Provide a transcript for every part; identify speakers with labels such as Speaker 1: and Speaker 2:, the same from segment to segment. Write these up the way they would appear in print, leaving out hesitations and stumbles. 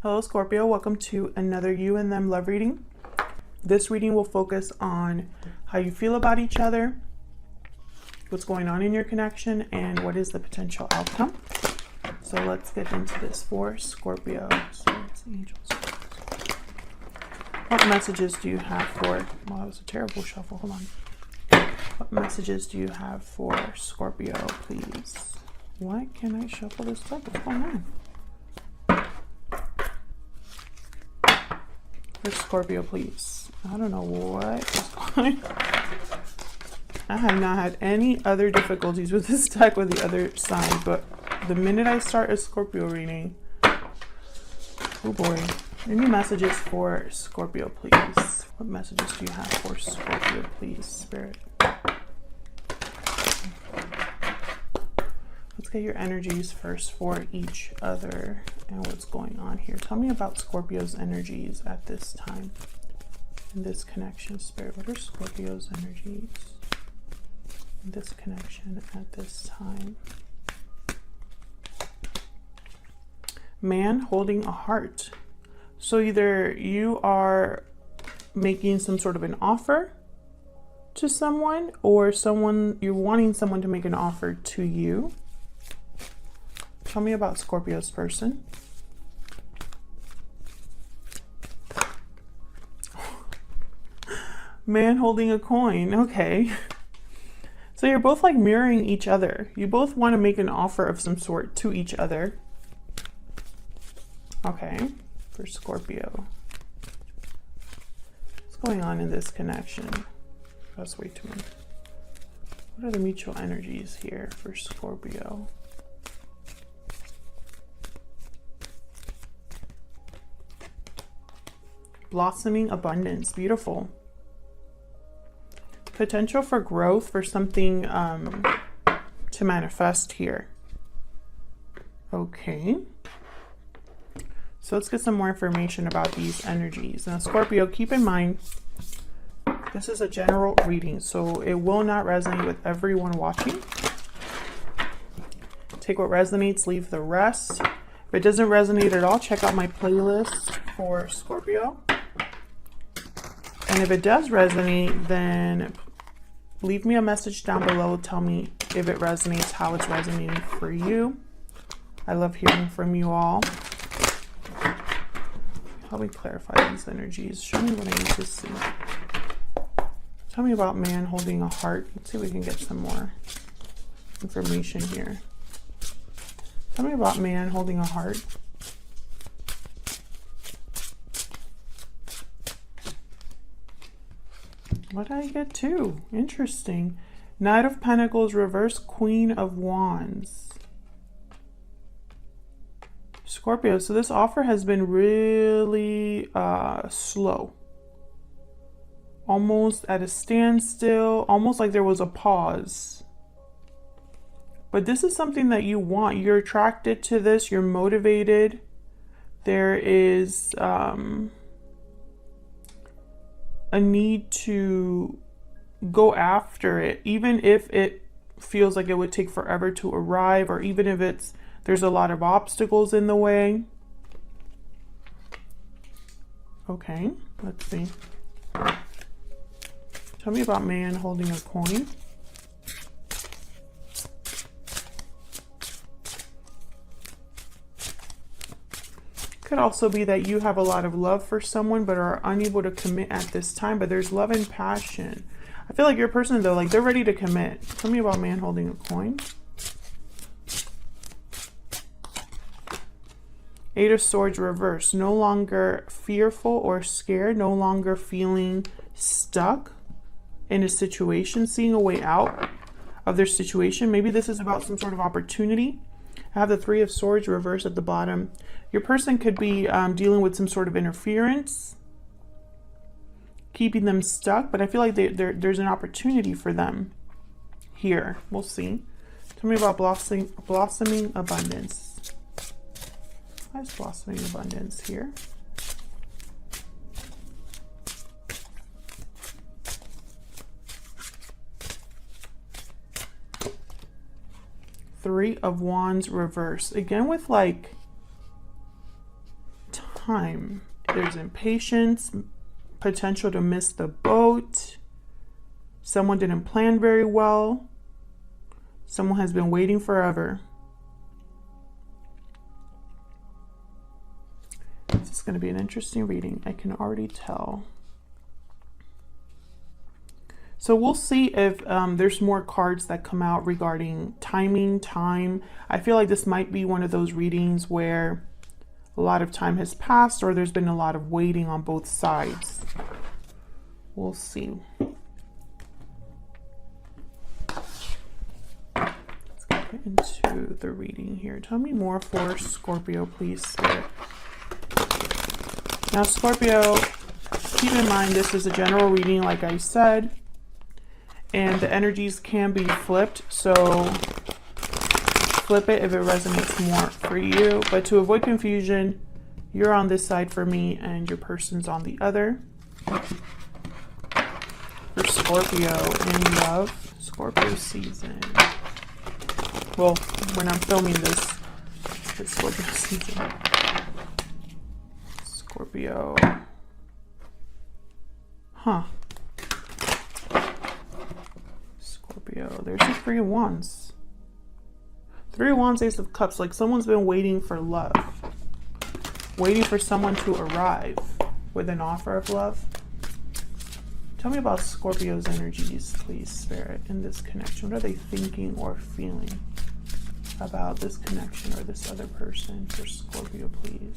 Speaker 1: Hello Scorpio, welcome to another you and them love reading. This reading will focus on how you feel about each other, what's going on in your connection, and what is the potential outcome. So let's get into this for Scorpio. Swords, angels. What messages do you have for, wow, that was a terrible shuffle, hold on. What messages do you have for Scorpio, please? Why can't I shuffle this deck? What's going on? For Scorpio, please. I don't know what is going on. I have not had any other difficulties with this deck with the other side, but the minute I start a Scorpio reading, oh boy. Any messages for Scorpio, please? What messages do you have for Scorpio, please, Spirit? Let's get your energies first for each other and what's going on here. Tell me about Scorpio's energies at this time in this connection, Spirit. What are Scorpio's energies in this connection at this time? Man holding a heart. So either you are making some sort of an offer to someone, or you're wanting someone to make an offer to you. Tell me about Scorpio's person. Man holding a coin. Okay. So you're both like mirroring each other. You both want to make an offer of some sort to each other. Okay. For Scorpio. What's going on in this connection? That's way too many. What are the mutual energies here for Scorpio? Blossoming abundance. Beautiful. Potential for growth, for something to manifest here. Okay. So let's get some more information about these energies. Now, Scorpio, keep in mind, this is a general reading, so it will not resonate with everyone watching. Take what resonates, leave the rest. If it doesn't resonate at all, check out my playlist for Scorpio. And if it does resonate, then leave me a message down below. Tell me if it resonates, how it's resonating for you. I love hearing from you all. Help me clarify these energies. Show me what I need to see. Tell me about man holding a heart. Let's see if we can get some more information here. Tell me about man holding a heart. What did I get too? Interesting. Knight of Pentacles reverse, Queen of Wands. Scorpio, so this offer has been really slow. Almost at a standstill, almost like there was a pause. But this is something that you want. You're attracted to this, you're motivated. There is a need to go after it, even if it feels like it would take forever to arrive, or even if there's a lot of obstacles in the way. Okay, let's see. Tell me about man holding a coin. Could also be that you have a lot of love for someone but are unable to commit at this time, but there's love and passion. I feel like your person, though, like they're ready to commit. Tell me about man holding a coin. Eight of Swords reverse. No longer fearful or scared. No longer feeling stuck in a situation. Seeing a way out of their situation. Maybe this is about some sort of opportunity. I have the Three of Swords reverse at the bottom. Your person could be dealing with some sort of interference, keeping them stuck, but I feel like there's an opportunity for them here. We'll see. Tell me about blossoming abundance. Why is blossoming abundance here? Three of Wands reverse. Again with like time. There's impatience, potential to miss the boat. Someone didn't plan very well. Someone has been waiting forever. This is going to be an interesting reading. I can already tell. So we'll see if there's more cards that come out regarding timing, time. I feel like this might be one of those readings where a lot of time has passed or there's been a lot of waiting on both sides. We'll see. Let's get into the reading here. Tell me more for Scorpio, please, Spirit. Now, Scorpio, keep in mind this is a general reading, like I said, and the energies can be flipped. So flip it if it resonates more for you. But to avoid confusion, you're on this side for me and your person's on the other. For Scorpio in love, Scorpio season. Well, when I'm filming this, it's Scorpio season. Scorpio. Huh. Scorpio. There's the 3 of Wands. 3 of Wands, Ace of Cups. Like someone's been waiting for love. Waiting for someone to arrive with an offer of love. Tell me about Scorpio's energies, please, Spirit, in this connection. What are they thinking or feeling about this connection or this other person for Scorpio, please?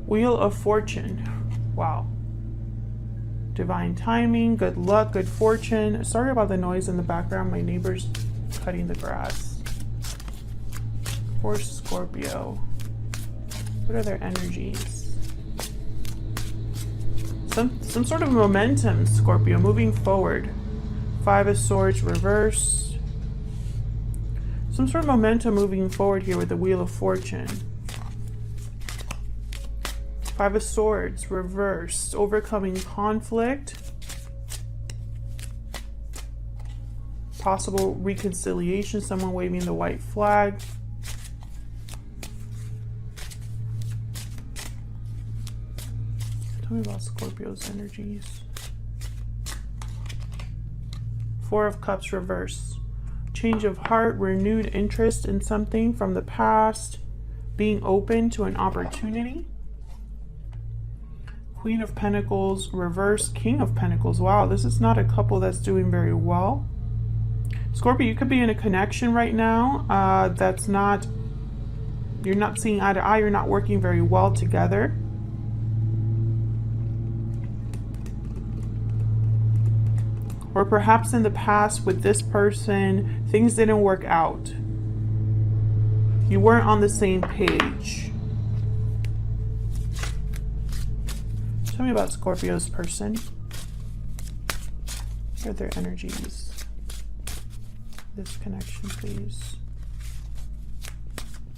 Speaker 1: Wheel of Fortune. Wow. Divine timing, good luck, good fortune. Sorry about the noise in the background. My neighbor's cutting the grass. For Scorpio, what are their energies? Some sort of momentum, Scorpio, moving forward. 5 of Swords reversed. Some sort of momentum moving forward here with the Wheel of Fortune. 5 of Swords reversed. Overcoming conflict. Possible reconciliation. Someone waving the white flag. Tell me about Scorpio's energies. 4 of Cups reversed. Change of heart. Renewed interest in something from the past. Being open to an opportunity. Queen of Pentacles, reverse, King of Pentacles. Wow, this is not a couple that's doing very well. Scorpio, you could be in a connection right now that's not, you're not seeing eye to eye, you're not working very well together. Or perhaps in the past with this person, things didn't work out. You weren't on the same page. Tell me about Scorpio's person. What are their energies? This connection, please.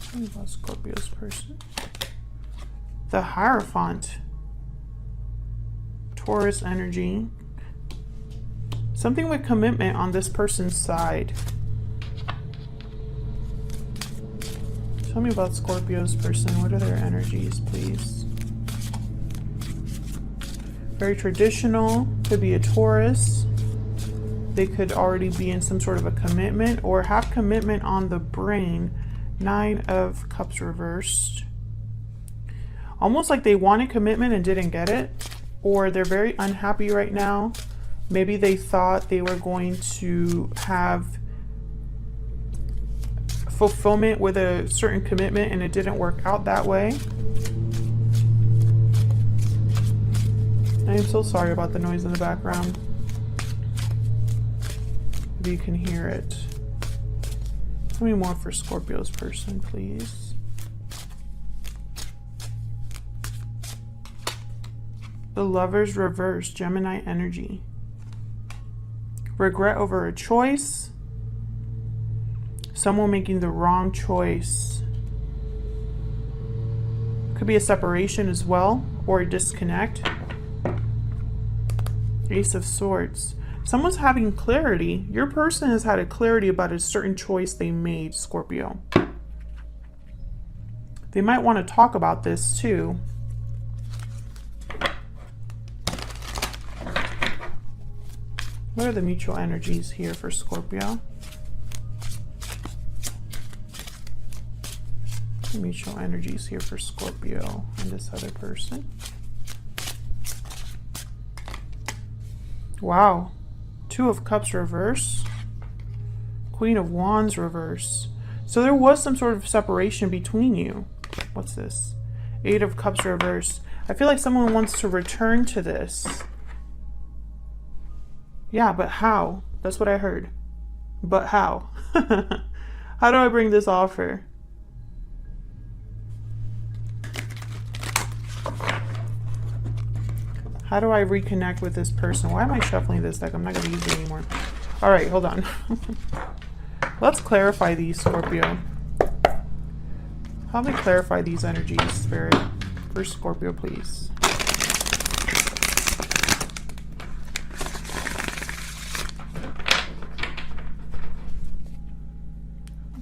Speaker 1: Tell me about Scorpio's person. The Hierophant. Taurus energy. Something with commitment on this person's side. Tell me about Scorpio's person. What are their energies, please? Very traditional. Could be a Taurus. They could already be in some sort of a commitment or have commitment on the brain. 9 of Cups reversed. Almost like they wanted commitment and didn't get it. Or they're very unhappy right now. Maybe they thought they were going to have fulfillment with a certain commitment and it didn't work out that way. I am so sorry about the noise in the background. Maybe you can hear it. Tell me more for Scorpio's person, please. The Lovers reverse, Gemini energy. Regret over a choice. Someone making the wrong choice. Could be a separation as well, or a disconnect. Ace of Swords. Someone's having clarity. Your person has had a clarity about a certain choice they made, Scorpio. They might want to talk about this too. What are the mutual energies here for Scorpio? The mutual energies here for Scorpio and this other person. Wow. Two of Cups reverse. Queen of Wands reverse. So there was some sort of separation between you. What's this? Eight of Cups reverse. I feel like someone wants to return to this. Yeah, but how? That's what I heard. But how? How do I bring this offer? How do I reconnect with this person? Why am I shuffling this deck? I'm not going to use it anymore. All right, hold on. Let's clarify these, Scorpio. Help me clarify these energies, Spirit. For Scorpio, please.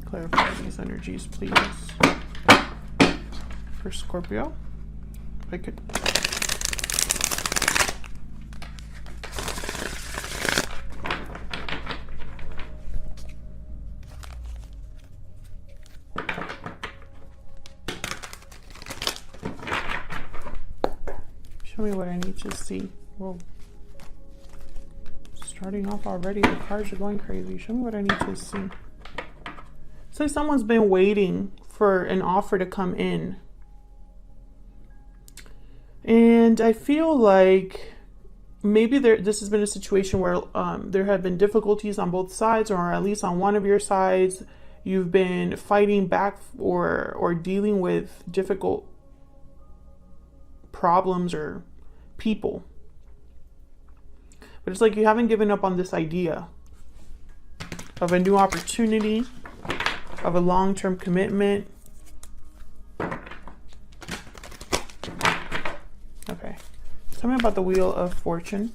Speaker 1: Clarify these energies, please. For Scorpio. If I could... Show me what I need to see. Whoa. Starting off already, the cards are going crazy. Show me what I need to see. It's like someone's been waiting for an offer to come in. And I feel like maybe this has been a situation where there have been difficulties on both sides, or at least on one of your sides. You've been fighting back or dealing with difficult problems or people. But it's like you haven't given up on this idea of a new opportunity, of a long-term commitment. Okay. Tell me about the Wheel of Fortune.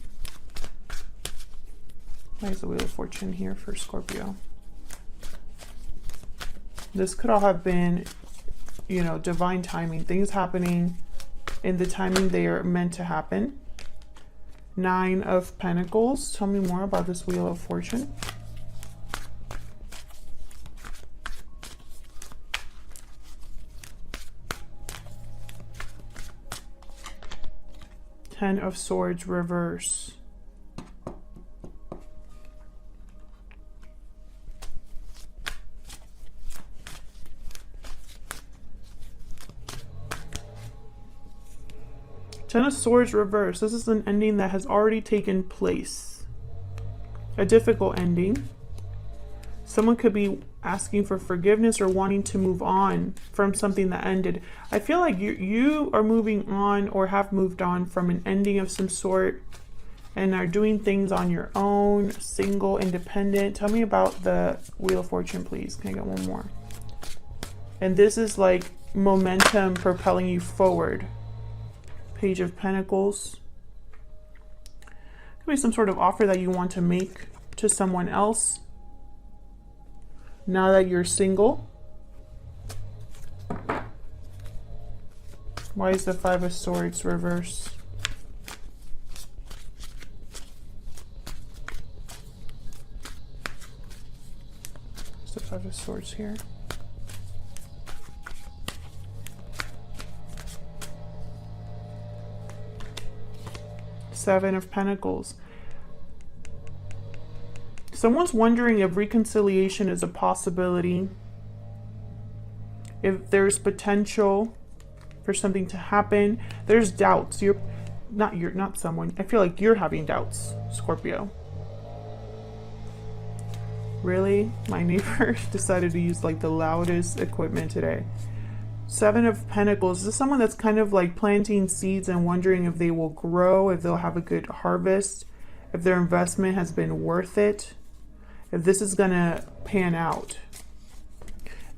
Speaker 1: Why is the Wheel of Fortune here for Scorpio? This could all have been, you know, divine timing. Things happening in the timing they are meant to happen. Nine of Pentacles. Tell me more about this Wheel of Fortune. Ten of Swords reverse. Ten of Swords reverse. This is an ending that has already taken place. A difficult ending. Someone could be asking for forgiveness or wanting to move on from something that ended. I feel like you are moving on or have moved on from an ending of some sort and are doing things on your own, single, independent. Tell me about the Wheel of Fortune, please. Can I get one more? And this is like momentum propelling you forward. Page of Pentacles. Could be some sort of offer that you want to make to someone else now that you're single. Why is the Five of Swords reverse? What's the Five of Swords here? Seven of Pentacles. Someone's wondering if reconciliation is a possibility, if there's potential for something to happen. There's doubts. You're not someone. I feel like you're having doubts, Scorpio. Really? My neighbor decided to use like the loudest equipment today. Seven of Pentacles. This is someone that's kind of like planting seeds and wondering if they will grow, if they'll have a good harvest, if their investment has been worth it, if this is gonna pan out.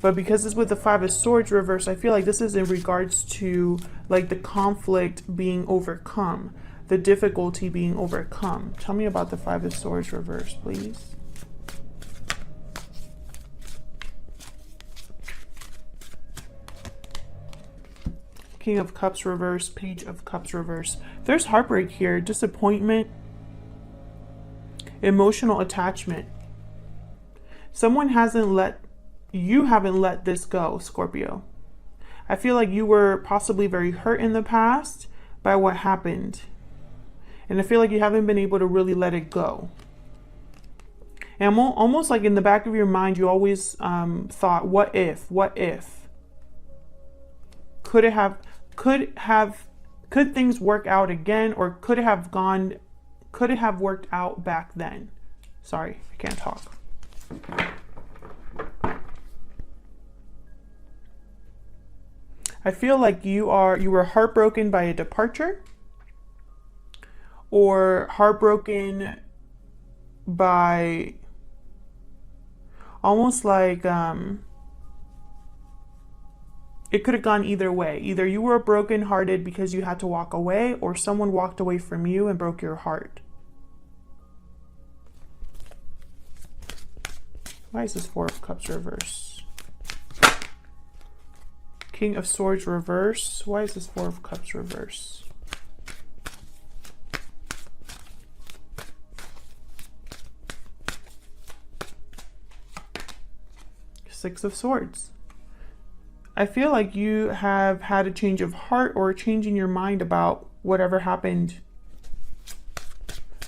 Speaker 1: But because it's with the Five of Swords reverse, I feel like this is in regards to like the conflict being overcome. the difficulty being overcome. Tell me about the Five of Swords reverse, please. King of Cups reverse, Page of Cups reverse. There's heartbreak here, disappointment, emotional attachment. Someone you haven't let this go, Scorpio. I feel like you were possibly very hurt in the past by what happened. And I feel like you haven't been able to really let it go. And almost like in the back of your mind, you always thought, what if? Could things work out again, or could it have worked out back then? Sorry, I can't talk. I feel like you were heartbroken by a departure, or heartbroken by almost like it could have gone either way. Either you were brokenhearted because you had to walk away, or someone walked away from you and broke your heart. Why is this Four of Cups reverse? King of Swords reverse. Why is this Four of Cups reverse? Six of Swords. I feel like you have had a change of heart or a change in your mind about whatever happened.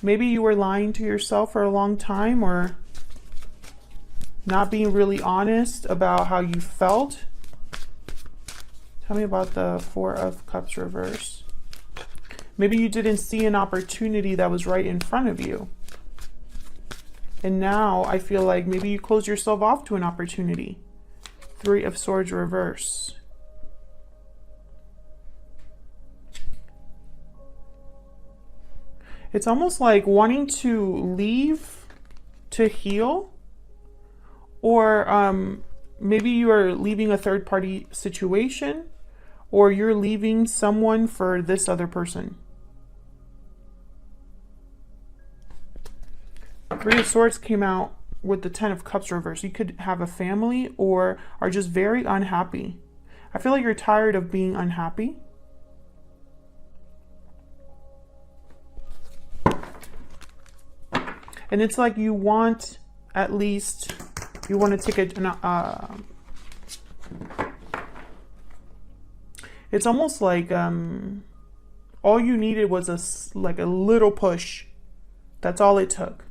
Speaker 1: Maybe you were lying to yourself for a long time, or not being really honest about how you felt. Tell me about the Four of Cups reverse. Maybe you didn't see an opportunity that was right in front of you. And now I feel like maybe you closed yourself off to an opportunity. Three of Swords reverse. It's almost like wanting to leave to heal, or maybe you are leaving a third-party situation, or you're leaving someone for this other person. Three of Swords came out with the Ten of Cups reverse. You could have a family or are just very unhappy. I feel like you're tired of being unhappy. And it's like you want, at least, you want to take it's almost like all you needed was a little push. That's all it took.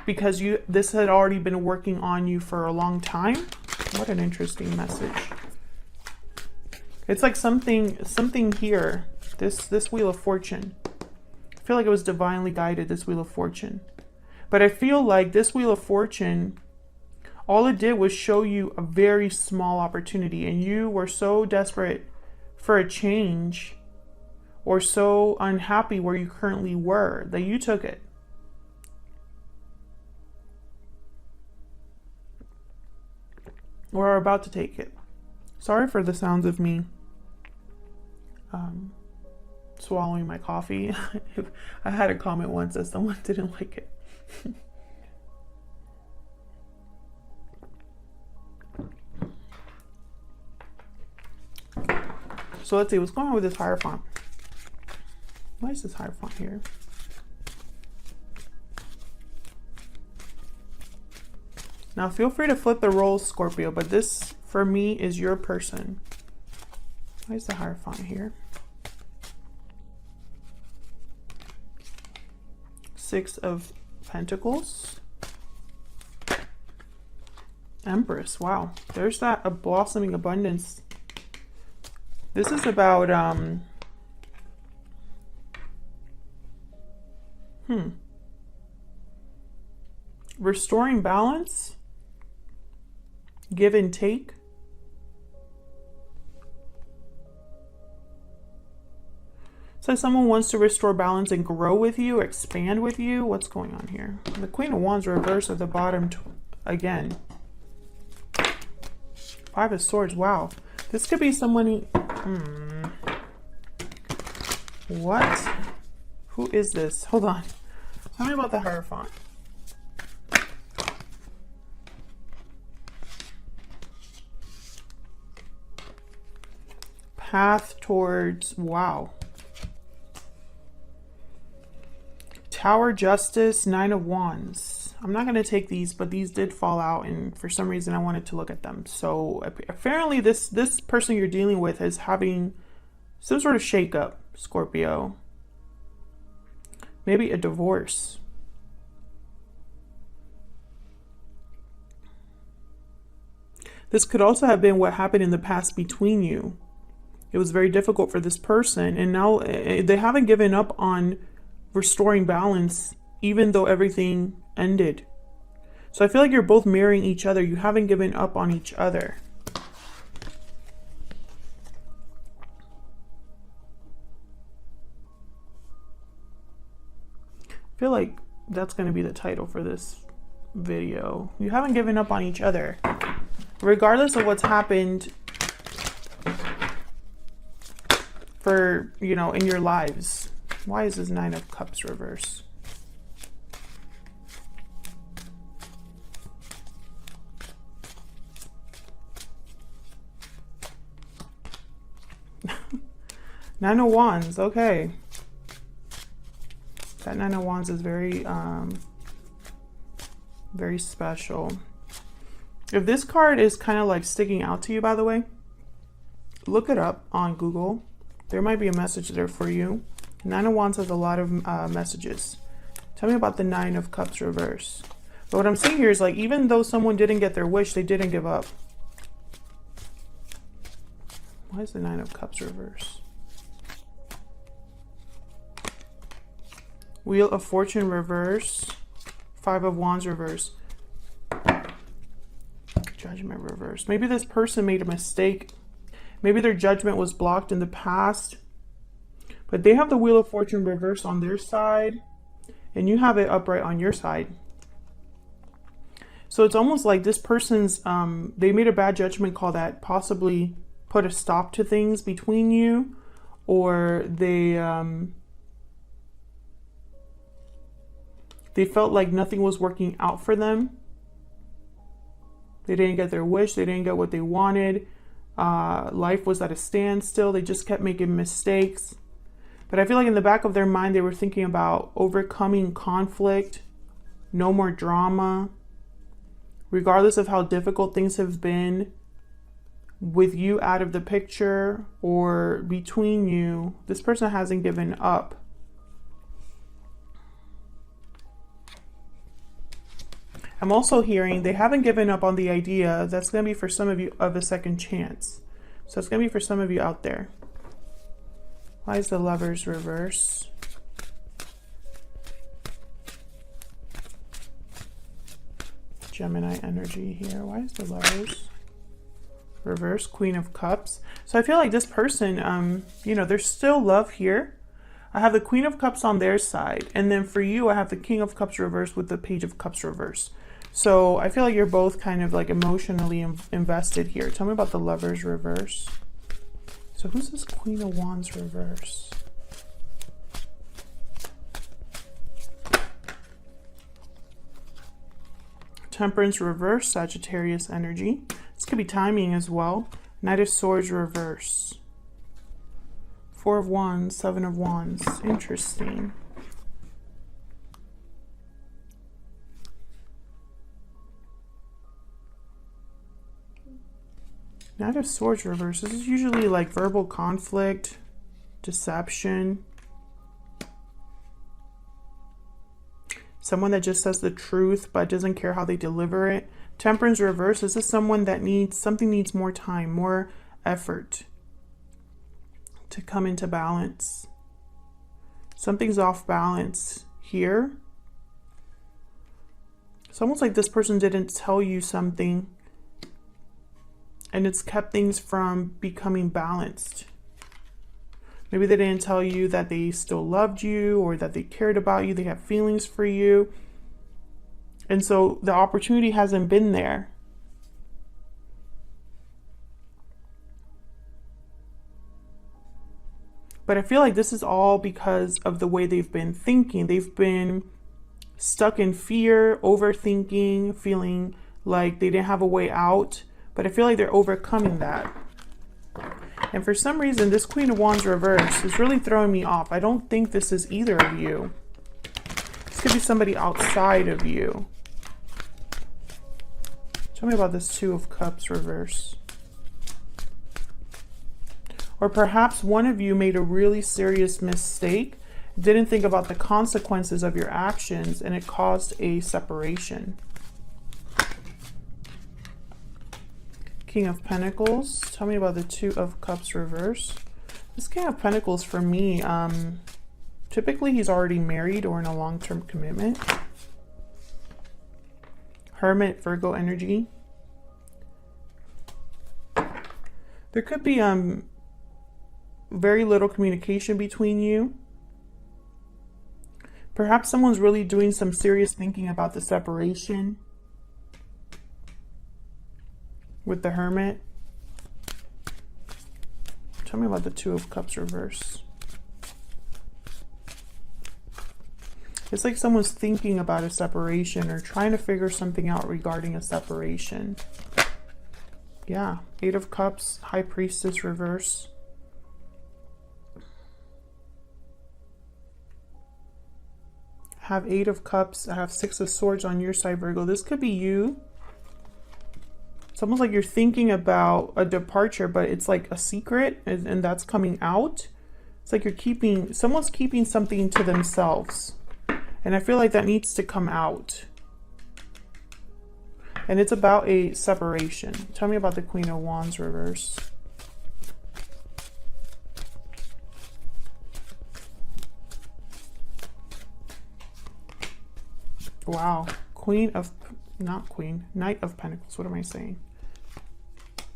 Speaker 1: Because this had already been working on you for a long time. What an interesting message. It's like something here. This Wheel of Fortune. I feel like it was divinely guided, this Wheel of Fortune. But I feel like this Wheel of Fortune, all it did was show you a very small opportunity, and you were so desperate for a change, or so unhappy where you currently were, that you took it. Or are about to take it. Sorry for the sounds of me swallowing my coffee. I had a comment once that someone didn't like it. So let's see what's going on with this Hierophant. Why is this Hierophant here? Now feel free to flip the roles, Scorpio, but this for me is your person. Why is the Hierophant here? Six of Pentacles. Empress. Wow. There's that a blossoming abundance. This is about restoring balance, give and take. So someone wants to restore balance and grow with you, expand with you. What's going on here? The Queen of Wands reverse at the bottom again. Five of Swords. Wow. This could be someone... What? Who is this? Hold on. Tell me about the Hierophant. Path towards, wow. Tower, Justice, Nine of Wands. I'm not going to take these, but these did fall out, and for some reason I wanted to look at them. So apparently this person you're dealing with is having some sort of shakeup, Scorpio. Maybe a divorce. This could also have been what happened in the past between you. It was very difficult for this person, and now they haven't given up on restoring balance, even though everything ended. So I feel like you're both mirroring each other. You haven't given up on each other. I feel like that's going to be the title for this video. You haven't given up on each other. Regardless of what's happened for, you know, in your lives. Why is this Nine of Cups reverse? Nine of Wands, okay. That Nine of Wands is very, very special. If this card is kind of like sticking out to you, by the way, look it up on Google. There might be a message there for you. Nine of Wands has a lot of messages. Tell me about the Nine of Cups reverse. But what I'm saying here is, like, even though someone didn't get their wish, they didn't give up. Why is the Nine of Cups reverse? Wheel of Fortune reverse. Five of Wands reverse. Judgment reverse. Maybe this person made a mistake. Maybe their judgment was blocked in the past. But they have the Wheel of Fortune reverse on their side, and you have it upright on your side. So it's almost like this person's, they made a bad judgment call that possibly put a stop to things between you, or they felt like nothing was working out for them. They didn't get their wish. They didn't get what they wanted. Life was at a standstill. They just kept making mistakes. But I feel like in the back of their mind, they were thinking about overcoming conflict, no more drama. Regardless of how difficult things have been with you out of the picture or between you, this person hasn't given up. I'm also hearing they haven't given up on the idea. That's going to be for some of you of a second chance. So it's going to be for some of you out there. Why is the Lovers reverse? Gemini energy here. Why is the Lovers reverse? Queen of Cups. So I feel like this person, you know, there's still love here. I have the Queen of Cups on their side. And then for you, I have the King of Cups reverse with the Page of Cups reverse. So I feel like you're both kind of like emotionally invested here. Tell me about the Lovers reverse. So who's this Queen of Wands reverse? Temperance reverse, Sagittarius energy. This could be timing as well. Knight of Swords reverse. Four of Wands, Seven of Wands. Interesting. Knight of Swords reverse. This is usually like verbal conflict, deception. Someone that just says the truth but doesn't care how they deliver it. Temperance reverse. This is someone that needs more time, more effort to come into balance. Something's off balance here. It's almost like this person didn't tell you something, and it's kept things from becoming balanced. Maybe they didn't tell you that they still loved you or that they cared about you. They have feelings for you. And so the opportunity hasn't been there. But I feel like this is all because of the way they've been thinking. They've been stuck in fear, overthinking, feeling like they didn't have a way out. But I feel like they're overcoming that. And for some reason, this Queen of Wands reverse is really throwing me off. I don't think this is either of you. This could be somebody outside of you. Tell me about this Two of Cups reverse. Or perhaps one of you made a really serious mistake, didn't think about the consequences of your actions, and it caused a separation. King of Pentacles. Tell me about the Two of Cups reverse. This King of Pentacles for me, typically he's already married or in a long-term commitment. Hermit, Virgo energy. There could be very little communication between you. Perhaps someone's really doing some serious thinking about the separation with the Hermit. Tell me about the Two of Cups reverse. It's like someone's thinking about a separation or trying to figure something out regarding a separation. Yeah, Eight of Cups, High Priestess reverse. Have Eight of Cups. I have Six of Swords on your side, Virgo. This could be you. It's almost like you're thinking about a departure, but it's like a secret and that's coming out. It's like someone's keeping something to themselves. And I feel like that needs to come out. And it's about a separation. Tell me about the Queen of Wands reverse. Wow. Knight of Pentacles. What am I saying?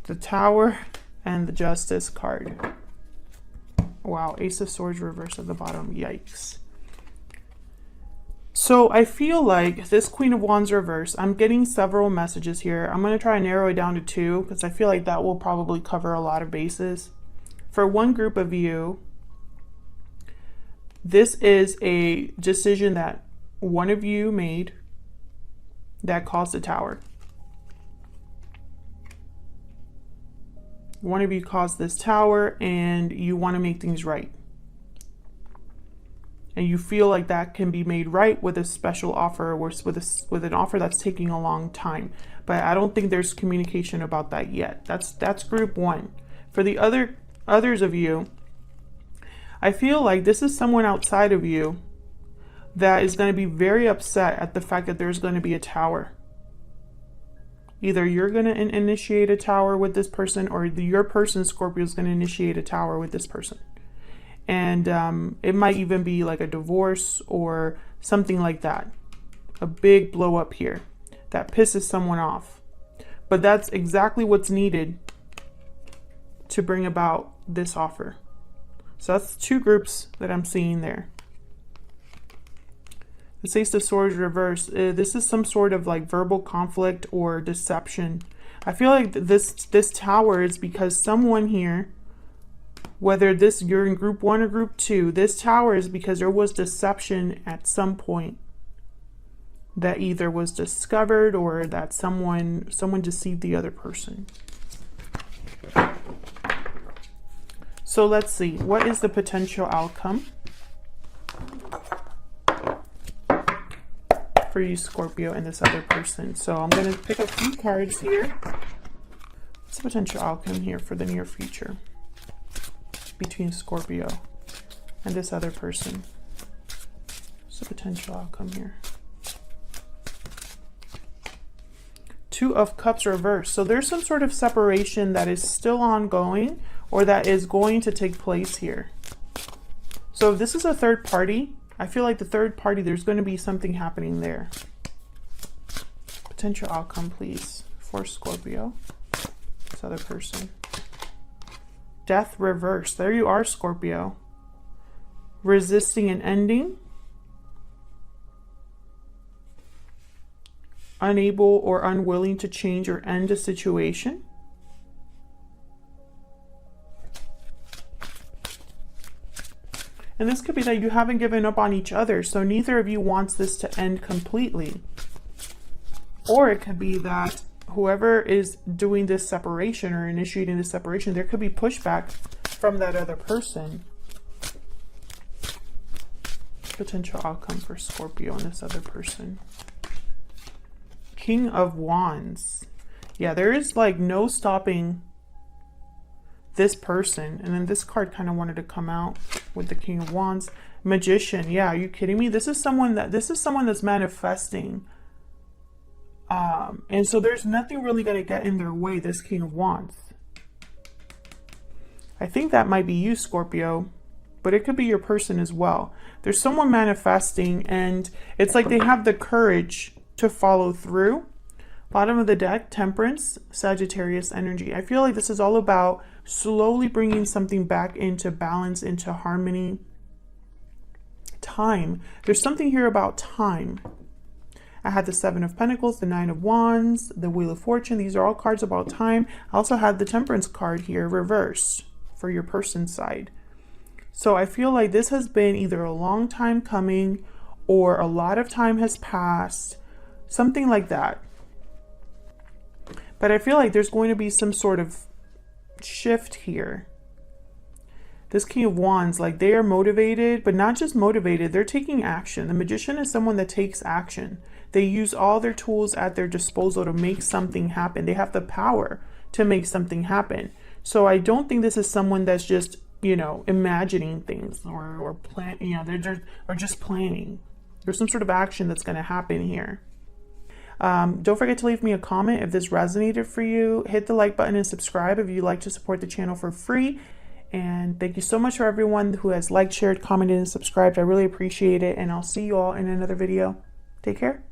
Speaker 1: The Tower and the Justice card. Wow. Ace of Swords reverse at the bottom. Yikes. So I feel like this Queen of Wands reverse, I'm getting several messages here. I'm going to try and narrow it down to two because I feel like that will probably cover a lot of bases. For one group of you, this is a decision that one of you made that caused the Tower. One of you caused this Tower and you want to make things right. And you feel like that can be made right with a special offer or with an offer that's taking a long time. But I don't think there's communication about that yet. That's group one. For the others of you, I feel like this is someone outside of you that is going to be very upset at the fact that there's going to be a Tower. Either you're going to initiate a Tower with this person, or your person, Scorpio, is going to initiate a Tower with this person. And it might even be like a divorce or something like that. A big blow up here that pisses someone off. But that's exactly what's needed to bring about this offer. So that's two groups that I'm seeing there. The Ace of Swords reverse. This is some sort of like verbal conflict or deception. I feel like this Tower is because someone here, whether you're in group one or group two, this Tower is because there was deception at some point that either was discovered or that someone deceived the other person. So let's see, what is the potential outcome for you, Scorpio, and this other person? So I'm going to pick a few cards here. What's the potential outcome here for the near future between Scorpio and this other person? What's the potential outcome here? Two of Cups reverse. So there's some sort of separation that is still ongoing or that is going to take place here. So if this is a third party, I feel like the third party, there's going to be something happening there. Potential outcome, please, for Scorpio, this other person. Death reverse. There you are, Scorpio. Resisting an ending. Unable or unwilling to change or end a situation. And this could be that you haven't given up on each other, so neither of you wants this to end completely. Or it could be that whoever is doing this separation or initiating this separation, there could be pushback from that other person. Potential outcome for Scorpio and this other person. King of Wands. Yeah, there is like no stopping this person. And then this card kind of wanted to come out with the King of Wands. Magician. Yeah, are you kidding me? This is someone that's manifesting. And so there's nothing really going to get in their way, this King of Wands. I think that might be you, Scorpio, but it could be your person as well. There's someone manifesting, and it's like they have the courage to follow through. Bottom of the deck, Temperance, Sagittarius energy. I feel like this is all about slowly bringing something back into balance, into harmony. Time. There's something here about time. I had the Seven of Pentacles, the Nine of Wands, the Wheel of Fortune. These are all cards about time. I also had the Temperance card here reversed for your person's side. So I feel like this has been either a long time coming or a lot of time has passed, something like that. But I feel like there's going to be some sort of shift here. This King of Wands, like they are motivated, but not just motivated, they're taking action. The Magician is someone that takes action. They use all their tools at their disposal to make something happen. They have the power to make something happen. So I don't think this is someone that's just, you know, imagining things or plan, you know, they're just planning. There's some sort of action that's going to happen here. Don't forget to leave me a comment if this resonated for you. Hit the like button and subscribe if you'd like to support the channel for free. And thank you so much for everyone who has liked, shared, commented, and subscribed. I really appreciate it. And I'll see you all in another video. Take care.